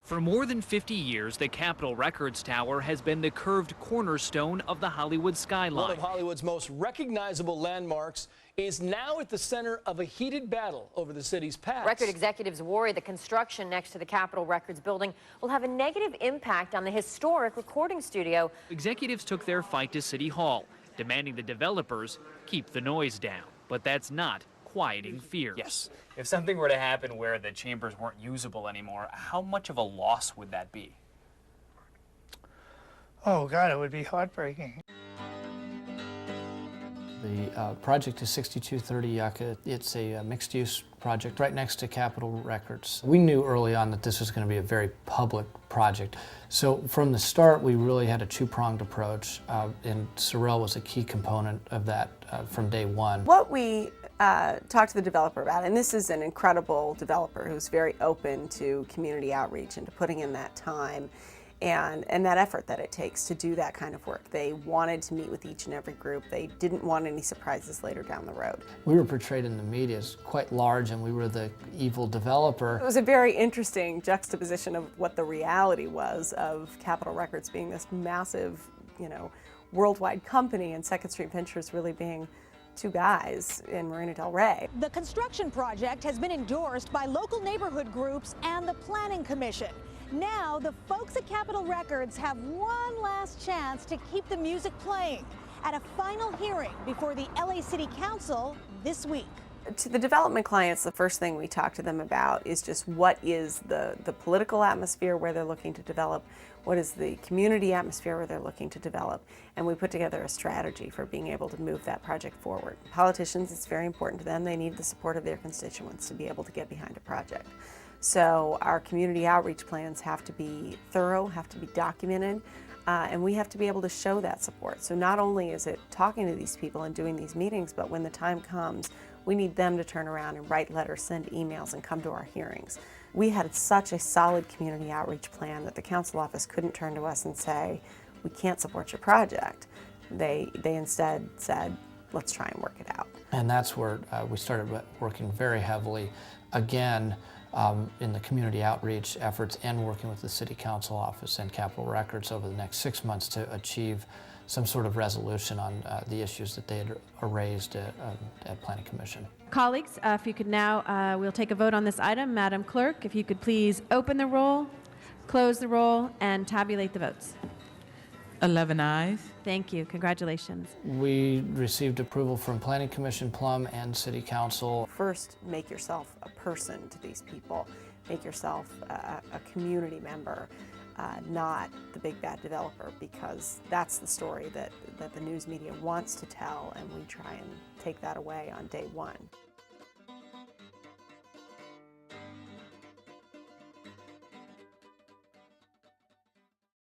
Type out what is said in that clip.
For more than 50 years, the Capitol Records Tower has been the curved cornerstone of the Hollywood skyline. One of Hollywood's most recognizable landmarks is now at the center of a heated battle over the city's past. Record executives worry the construction next to the Capitol Records building will have a negative impact on the historic recording studio. Executives took their fight to City Hall, demanding the developers keep the noise down. But that's not quieting fears. Yes. If something were to happen where the chambers weren't usable anymore, how much of a loss would that be? Oh, God, it would be heartbreaking. The project is 6230 Yucca. It's a mixed-use project right next to Capitol Records. We knew early on that this was going to be a very public project. So from the start, we really had a two-pronged approach, and Cerrell was a key component of that from day one. What we talked to the developer about, and this is an incredible developer who's very open to community outreach and to putting in that time and that effort that it takes to do that kind of work. They wanted to meet with each and every group. They didn't want any surprises later down the road. We were portrayed in the media as quite large, and we were the evil developer. It was a very interesting juxtaposition of what the reality was of Capitol Records being this massive, worldwide company, and Second Street Ventures really being two guys in Marina del Rey. The construction project has been endorsed by local neighborhood groups and the Planning Commission. Now, the folks at Capitol Records have one last chance to keep the music playing at a final hearing before the LA City Council this week. To the development clients, the first thing we talk to them about is just what is the political atmosphere where they're looking to develop, what is the community atmosphere where they're looking to develop, and we put together a strategy for being able to move that project forward. Politicians, it's very important to them. They need the support of their constituents to be able to get behind a project. So our community outreach plans have to be thorough, have to be documented, and we have to be able to show that support. So not only is it talking to these people and doing these meetings, but when the time comes, we need them to turn around and write letters, send emails, and come to our hearings. We had such a solid community outreach plan that the council office couldn't turn to us and say, we can't support your project. They instead said, let's try and work it out. And that's where we started working very heavily, again, in the community outreach efforts and working with the City Council office and Capitol Records over the next 6 months to achieve some sort of resolution on the issues that they had raised at Planning Commission. Colleagues, if you could now, we'll take a vote on this item. Madam Clerk, if you could please open the roll, close the roll, and tabulate the votes. 11 ayes. Thank you. Congratulations. We received approval from Planning Commission, Plum, and City Council. First, make yourself a person to these people. Make yourself a community member, not the big bad developer, because that's the story that the news media wants to tell, and we try and take that away on day one.